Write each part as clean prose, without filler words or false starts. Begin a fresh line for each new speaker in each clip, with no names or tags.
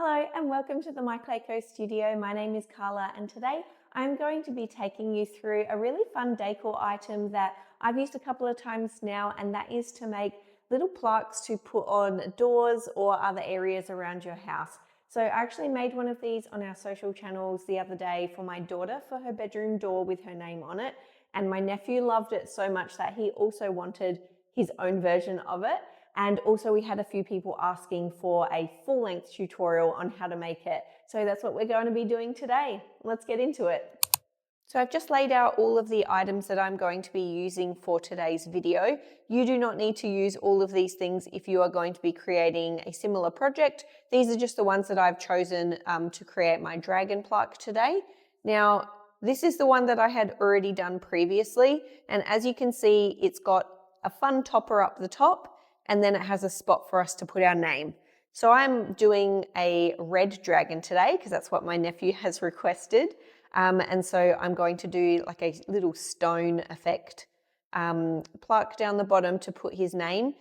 Hello and welcome to the MyClayCo studio. My name is Carla and today I'm going to be taking you through a really fun decor item that I've used a couple of times now, and that is to make little plaques to put on doors or other areas around your house. So I actually made one of these on our social channels the other day for my daughter for her bedroom door with her name on it, and my nephew loved it so much that he also wanted his own version of it. And also we had a few people asking for a full-length tutorial on how to make it. So that's what we're going to be doing today. Let's get into it. So I've just laid out all of the items that I'm going to be using for today's video. You do not need to use all of these things if you are going to be creating a similar project. These are just the ones that I've chosen to create my dragon plaque today. Now, this is the one that I had already done previously. And as you can see, it's got a fun topper up the top, and then it has a spot for us to put our name. So I'm doing a red dragon today because that's what my nephew has requested. And so I'm going to do like a little stone effect plaque down the bottom to put his name.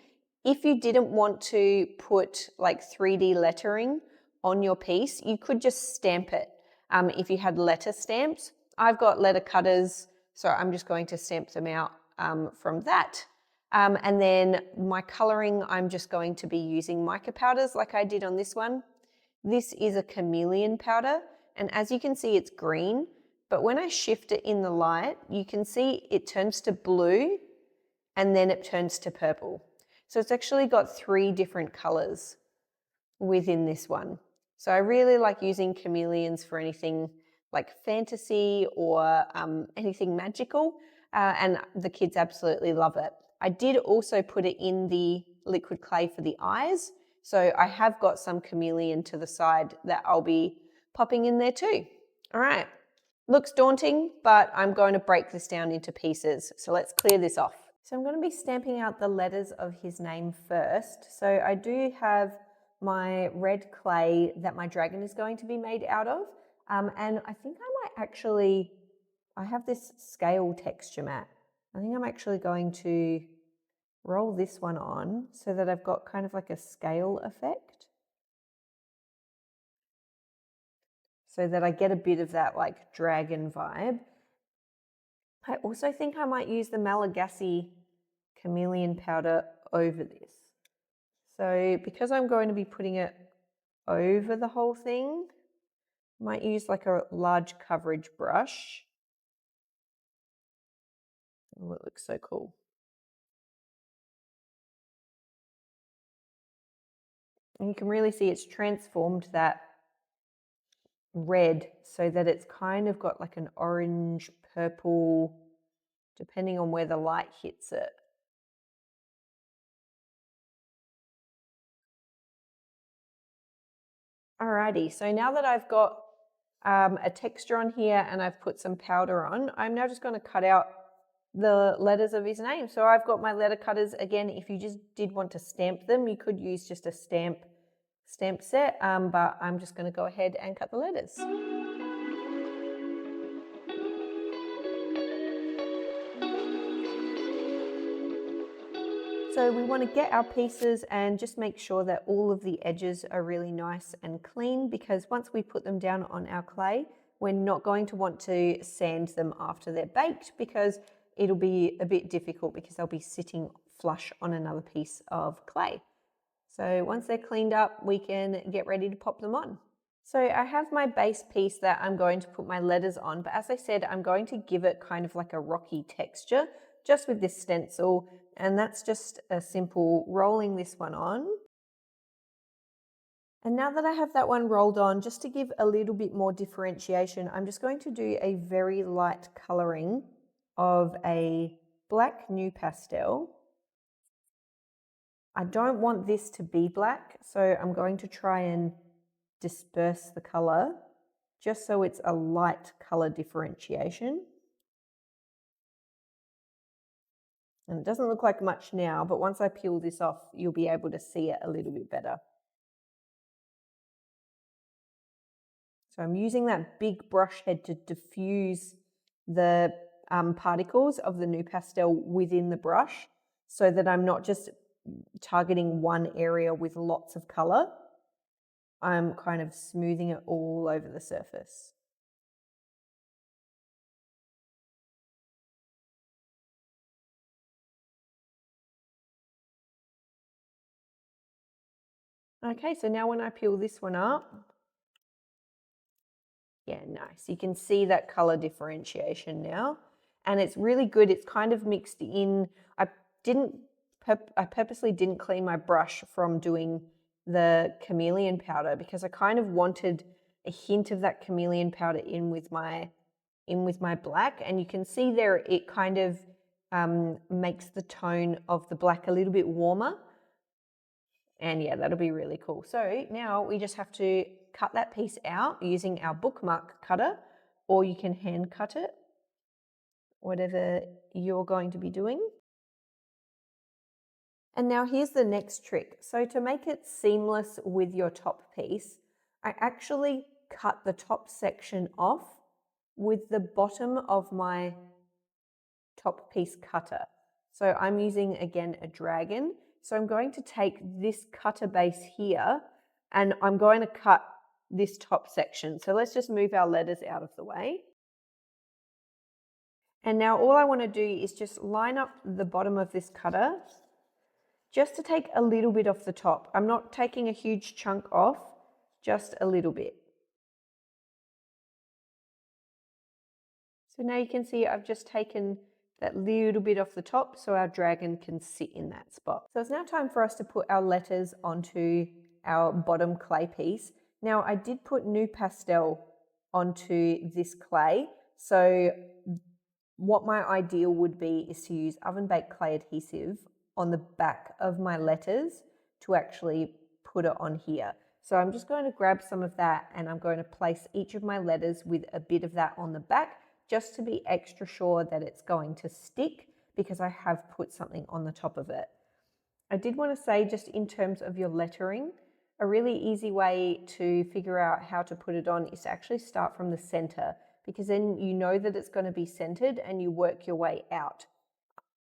If you didn't want to put like 3D lettering on your piece, you could just stamp it if you had letter stamps. I've got letter cutters, so I'm just going to stamp them out from that. And then my colouring, I'm just going to be using mica powders like I did on this one. This is a chameleon powder, and as you can see, it's green, but when I shift it in the light, you can see it turns to blue and then it turns to purple. So it's actually got 3 different colours within this one. So I really like using chameleons for anything like fantasy or anything magical, and the kids absolutely love it. I did also put it in the liquid clay for the eyes, so I have got some chameleon to the side that I'll be popping in there too. All right, looks daunting, but I'm going to break this down into pieces. So let's clear this off. So I'm going to be stamping out the letters of his name first. So I do have my red clay that my dragon is going to be made out of, and I think I might actually, I have this scale texture mat. I think I'm actually going to roll this one on so that I've got kind of like a scale effect, so that I get a bit of that like dragon vibe. I also think I might use the Malagasy chameleon powder over this. So because I'm going to be putting it over the whole thing, I might use like a large coverage brush. Oh, it looks so cool. And you can really see it's transformed that red so that it's kind of got like an orange, purple, depending on where the light hits it. Alrighty, so now that I've got a texture on here and I've put some powder on, I'm now just going to cut out the letters of his name. So I've got my letter cutters. Again, if you just did want to stamp them, you could use just a stamp set, but I'm just going to go ahead and cut the letters. So we want to get our pieces and just make sure that all of the edges are really nice and clean, because once we put them down on our clay, we're not going to want to sand them after they're baked, because it'll be a bit difficult because they'll be sitting flush on another piece of clay. So once they're cleaned up, we can get ready to pop them on. So I have my base piece that I'm going to put my letters on, but as I said, I'm going to give it kind of like a rocky texture just with this stencil, and that's just a simple rolling this one on. And now that I have that one rolled on, just to give a little bit more differentiation, I'm just going to do a very light colouring of a black NuPastel. I don't want this to be black, so I'm going to try and disperse the colour just so it's a light colour differentiation. And it doesn't look like much now, but once I peel this off, you'll be able to see it a little bit better. So I'm using that big brush head to diffuse the particles of the NuPastel within the brush, so that I'm not just targeting one area with lots of colour. I'm kind of smoothing it all over the surface. Okay, so now when I peel this one up, yeah, nice. You can see that color differentiation now. And it's really good. It's kind of mixed in. I purposely didn't clean my brush from doing the chameleon powder because I kind of wanted a hint of that chameleon powder in with my black. And you can see there it kind of makes the tone of the black a little bit warmer. And yeah, that'll be really cool. So now we just have to cut that piece out using our bookmark cutter, or you can hand cut it, whatever you're going to be doing. And now here's the next trick. So to make it seamless with your top piece, I actually cut the top section off with the bottom of my top piece cutter. So I'm using, again, a dragon. So I'm going to take this cutter base here and I'm going to cut this top section. So let's just move our letters out of the way. And now all I want to do is just line up the bottom of this cutter just to take a little bit off the top. I'm not taking a huge chunk off, just a little bit. So now you can see I've just taken that little bit off the top so our dragon can sit in that spot. So it's now time for us to put our letters onto our bottom clay piece. Now I did put NuPastel onto this clay. So what my ideal would be is to use oven baked clay adhesive on the back of my letters to actually put it on here. So I'm just going to grab some of that and I'm going to place each of my letters with a bit of that on the back, just to be extra sure that it's going to stick because I have put something on the top of it. I did want to say, just in terms of your lettering, a really easy way to figure out how to put it on is to actually start from the center, because then you know that it's going to be centered and you work your way out.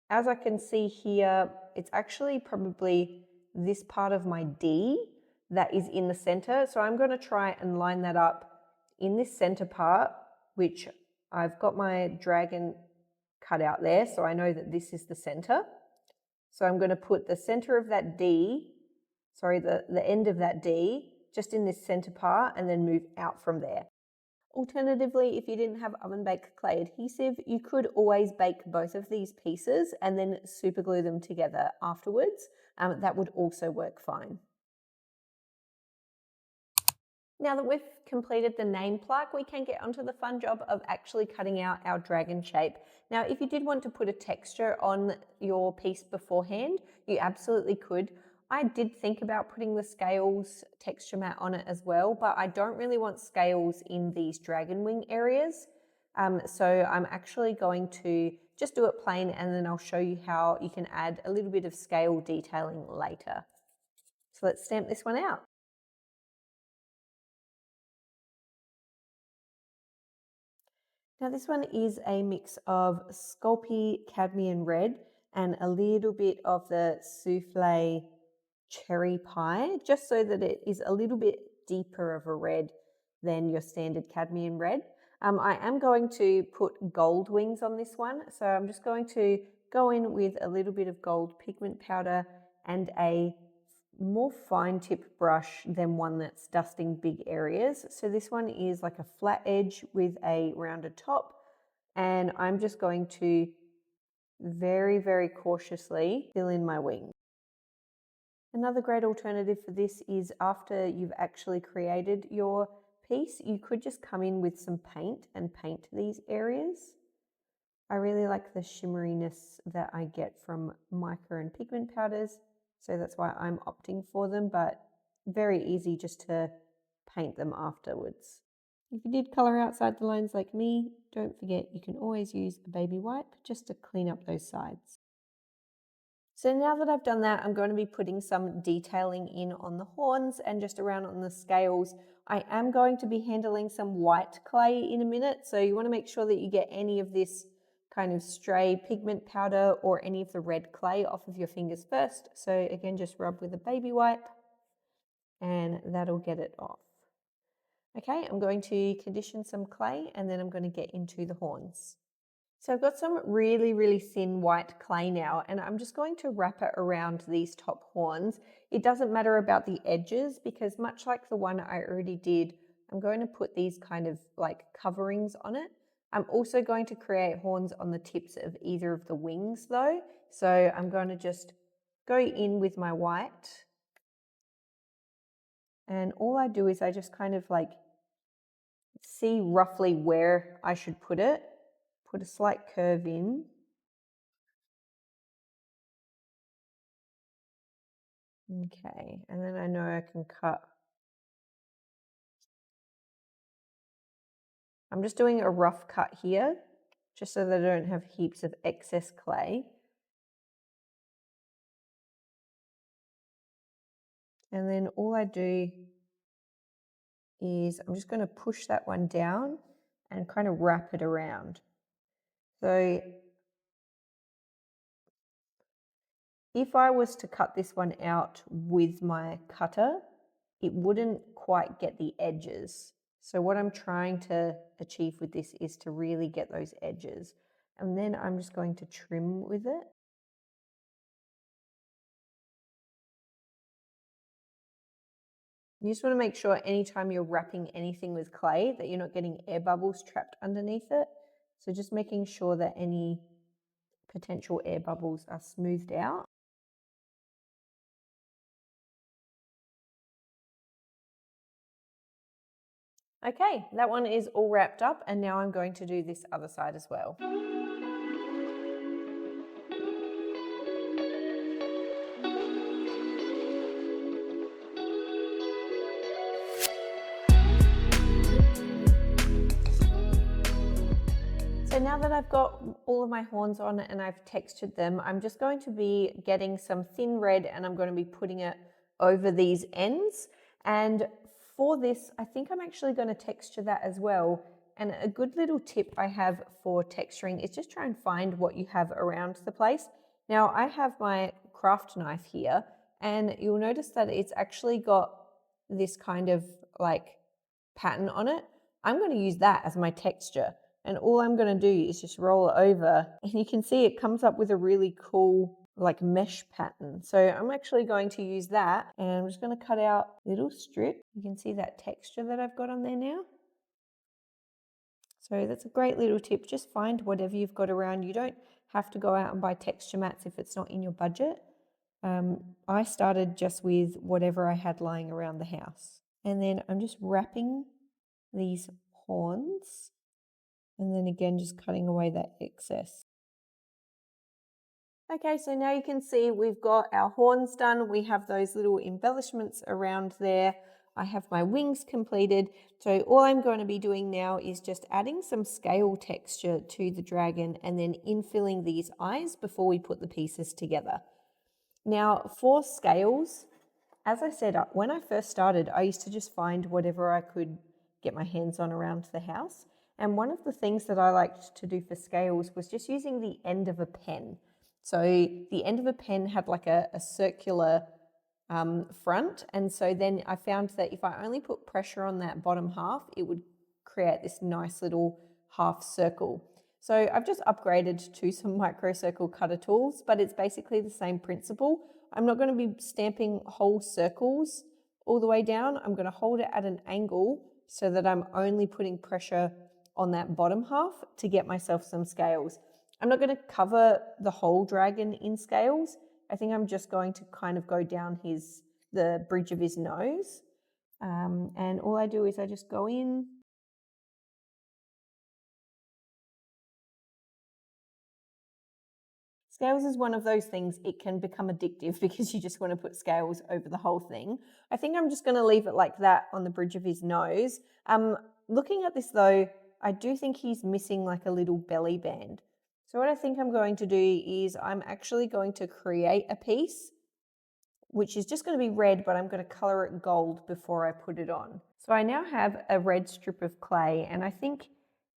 As I can see here, it's actually probably this part of my D that is in the center. So I'm going to try and line that up in this center part, which I've got my dragon cut out there, so I know that this is the center. So I'm going to put the center of that D, the end of that D, just in this center part and then move out from there. Alternatively, if you didn't have oven baked clay adhesive, you could always bake both of these pieces and then super glue them together afterwards. That would also work fine. Now that we've completed the name plaque, we can get onto the fun job of actually cutting out our dragon shape. Now, if you did want to put a texture on your piece beforehand, you absolutely could. I did think about putting the scales texture mat on it as well, but I don't really want scales in these dragon wing areas. So I'm actually going to just do it plain, and then I'll show you how you can add a little bit of scale detailing later. So let's stamp this one out. Now this one is a mix of Sculpey cadmium red and a little bit of the Souffle cherry pie, just so that it is a little bit deeper of a red than your standard cadmium red. I am going to put gold wings on this one, so I'm just going to go in with a little bit of gold pigment powder and a more fine tip brush than one that's dusting big areas. So this one is like a flat edge with a rounded top, and I'm just going to very, very cautiously fill in my wing. Another great alternative for this is, after you've actually created your piece, you could just come in with some paint and paint these areas. I really like the shimmeriness that I get from mica and pigment powders, so that's why I'm opting for them, but very easy just to paint them afterwards. If you did colour outside the lines like me, don't forget you can always use a baby wipe just to clean up those sides. So now that I've done that, I'm going to be putting some detailing in on the horns and just around on the scales. I am going to be handling some white clay in a minute, so you want to make sure that you get any of this kind of stray pigment powder or any of the red clay off of your fingers first. So again, just rub with a baby wipe and that'll get it off. Okay, I'm going to condition some clay and then I'm going to get into the horns. So I've got some really, really thin white clay now, and I'm just going to wrap it around these top horns. It doesn't matter about the edges because much like the one I already did, I'm going to put these kind of like coverings on it. I'm also going to create horns on the tips of either of the wings though. So I'm going to just go in with my white. And all I do is I just kind of like see roughly where I should put it. Put a slight curve in. Okay, and then I know I can cut. I'm just doing a rough cut here, just so that I don't have heaps of excess clay. And then all I do is I'm just going to push that one down and kind of wrap it around. So if I was to cut this one out with my cutter, it wouldn't quite get the edges. So what I'm trying to achieve with this is to really get those edges. And then I'm just going to trim with it. You just want to make sure anytime you're wrapping anything with clay that you're not getting air bubbles trapped underneath it. So just making sure that any potential air bubbles are smoothed out. Okay, that one is all wrapped up, and now I'm going to do this other side as well. So now that I've got all of my horns on and I've textured them, I'm just going to be getting some thin red and I'm going to be putting it over these ends. And for this, I think I'm actually going to texture that as well. And a good little tip I have for texturing is just try and find what you have around the place. Now I have my craft knife here and you'll notice that it's actually got this kind of like pattern on it. I'm going to use that as my texture. And all I'm going to do is just roll it over and you can see it comes up with a really cool like mesh pattern. So I'm actually going to use that and I'm just going to cut out a little strip. You can see that texture that I've got on there now. So that's a great little tip. Just find whatever you've got around. You don't have to go out and buy texture mats if it's not in your budget. I started just with whatever I had lying around the house. And then I'm just wrapping these horns. And then again, just cutting away that excess. Okay, so now you can see we've got our horns done. We have those little embellishments around there. I have my wings completed. So all I'm going to be doing now is just adding some scale texture to the dragon and then infilling these eyes before we put the pieces together. Now for scales, as I said, when I first started, I used to just find whatever I could get my hands on around the house. And one of the things that I liked to do for scales was just using the end of a pen. So the end of a pen had like a circular front. And so then I found that if I only put pressure on that bottom half, it would create this nice little half circle. So I've just upgraded to some micro circle cutter tools, but it's basically the same principle. I'm not going to be stamping whole circles all the way down. I'm going to hold it at an angle so that I'm only putting pressure on that bottom half to get myself some scales. I'm not going to cover the whole dragon in scales. I think I'm just going to kind of go down the bridge of his nose. And all I do is I just go in. Scales is one of those things, it can become addictive because you just want to put scales over the whole thing. I think I'm just going to leave it like that on the bridge of his nose. Looking at this though, I do think he's missing like a little belly band. So what I think I'm going to do is I'm actually going to create a piece which is just going to be red, but I'm going to color it gold before I put it on. So I now have a red strip of clay, and I think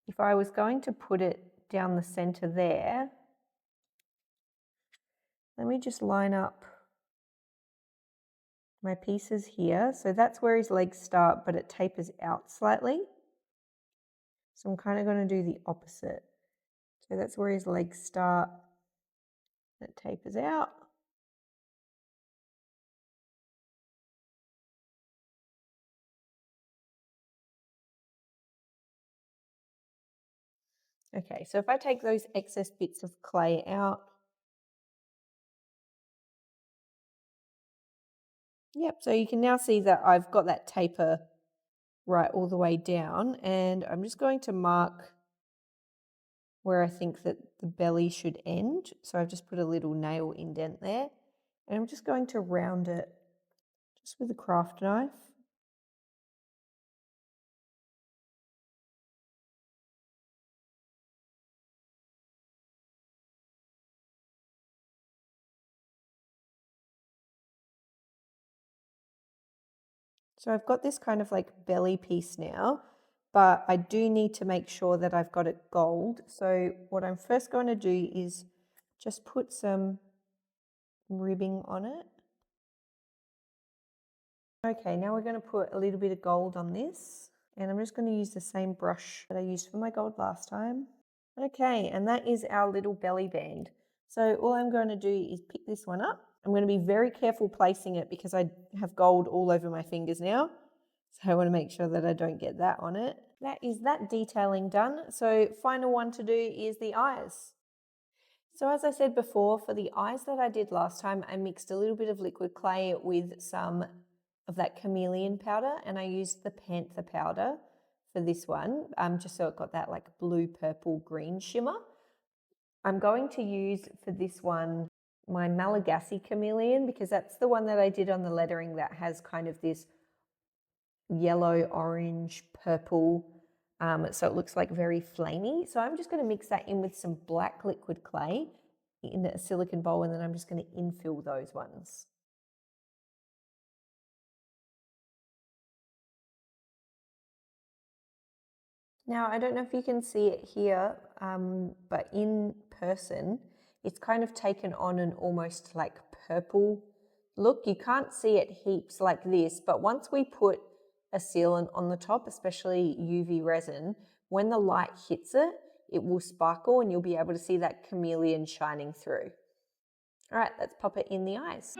if I was going to put it down the center there, let me just line up my pieces here. So that's where his legs start, but it tapers out slightly. So I'm kind of going to do the opposite. So that's where his legs start. It tapers out. Okay, so if I take those excess bits of clay out, yep, so you can now see that I've got that taper right all the way down, and I'm just going to mark where I think that the belly should end. So I've just put a little nail indent there, and I'm just going to round it just with a craft knife. So I've got this kind of like belly piece now, but I do need to make sure that I've got it gold. So what I'm first going to do is just put some ribbing on it. Okay, now we're going to put a little bit of gold on this, and I'm just going to use the same brush that I used for my gold last time. Okay, and that is our little belly band. So all I'm going to do is pick this one up. I'm going to be very careful placing it because I have gold all over my fingers now. So I want to make sure that I don't get that on it. That is that detailing done. So final one to do is the eyes. So as I said before, for the eyes that I did last time, I mixed a little bit of liquid clay with some of that chameleon powder, and I used the panther powder for this one, just so it got that like blue, purple, green shimmer. I'm going to use for this one my Malagasy chameleon because that's the one that I did on the lettering that has kind of this yellow, orange, purple, so it looks like very flamey. So I'm just going to mix that in with some black liquid clay in a silicone bowl, and then I'm just going to infill those ones. Now, I don't know if you can see it here, but in person, it's kind of taken on an almost like purple look. You can't see it heaps like this, but once we put a sealant on the top, especially UV resin, when the light hits it, it will sparkle and you'll be able to see that chameleon shining through. All right, let's pop it in the eyes.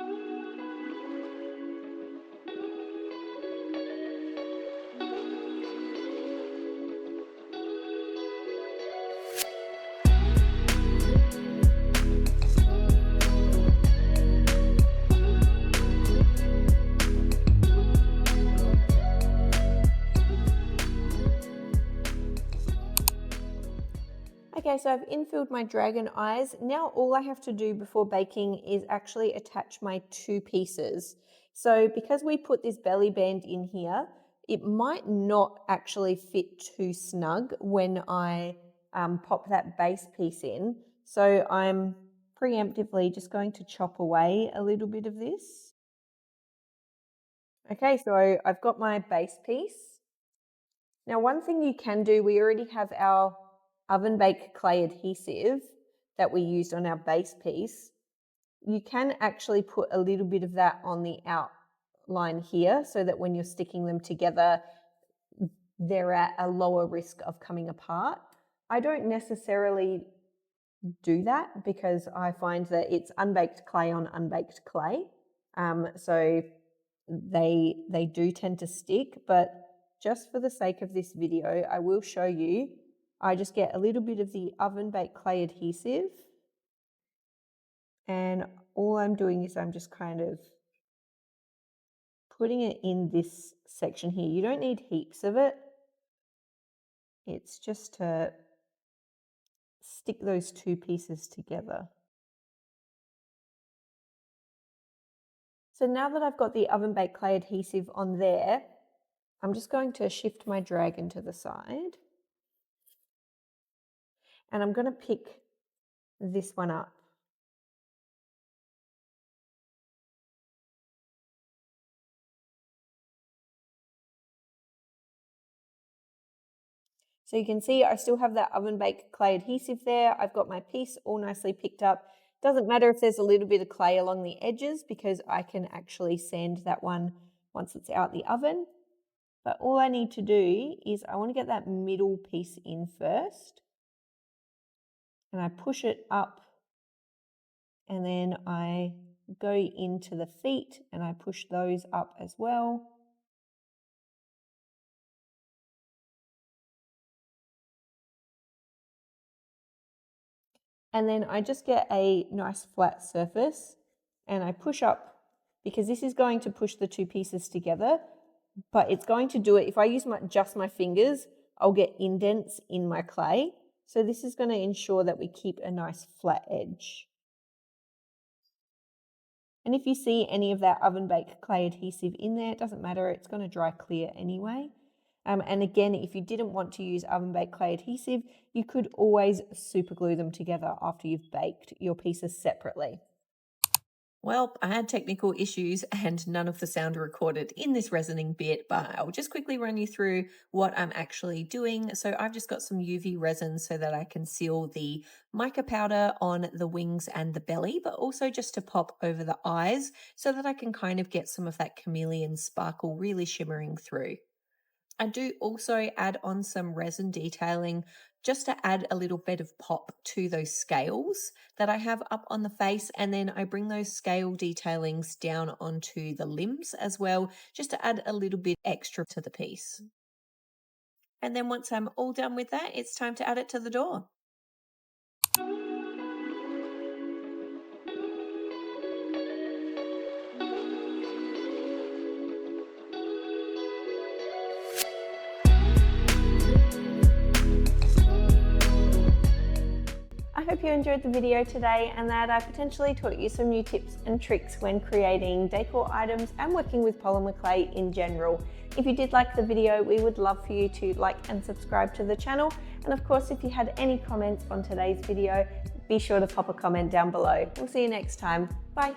Okay, so I've infilled my dragon eyes. Now all I have to do before baking is actually attach my two pieces. So because we put this belly band in here, it might not actually fit too snug when I pop that base piece in. So I'm preemptively just going to chop away a little bit of this. Okay, so I've got my base piece. Now, one thing you can do, we already have our oven baked clay adhesive that we used on our base piece. You can actually put a little bit of that on the outline here so that when you're sticking them together, they're at a lower risk of coming apart. I don't necessarily do that because I find that it's unbaked clay on unbaked clay. So they do tend to stick, but just for the sake of this video, I will show you. I just get a little bit of the oven baked clay adhesive, and all I'm doing is I'm just kind of putting it in this section here. You don't need heaps of it. It's just to stick those two pieces together. So now that I've got the oven baked clay adhesive on there, I'm just going to shift my dragon to the side. And I'm going to pick this one up. So you can see I still have that oven baked clay adhesive there. I've got my piece all nicely picked up. Doesn't matter if there's a little bit of clay along the edges because I can actually sand that one once it's out the oven. But all I need to do is I want to get that middle piece in first. And I push it up and then I go into the feet and I push those up as well. And then I just get a nice flat surface and I push up because this is going to push the two pieces together, but it's going to do it. If I use just my fingers, I'll get indents in my clay. So this is going to ensure that we keep a nice flat edge. And if you see any of that oven baked clay adhesive in there, it doesn't matter, it's going to dry clear anyway. And again, if you didn't want to use oven baked clay adhesive, you could always super glue them together after you've baked your pieces separately. Well, I had technical issues and none of the sound recorded in this resining bit, but I'll just quickly run you through what I'm actually doing. So I've just got some UV resin so that I can seal the mica powder on the wings and the belly, but also just to pop over the eyes so that I can kind of get some of that chameleon sparkle really shimmering through. I do also add on some resin detailing just to add a little bit of pop to those scales that I have up on the face, and then I bring those scale detailings down onto the limbs as well, just to add a little bit extra to the piece. And then once I'm all done with that, it's time to add it to the door. I hope you enjoyed the video today and that I potentially taught you some new tips and tricks when creating decor items and working with polymer clay in general. If you did like the video, we would love for you to like and subscribe to the channel. And of course, if you had any comments on today's video, be sure to pop a comment down below. We'll see you next time. Bye.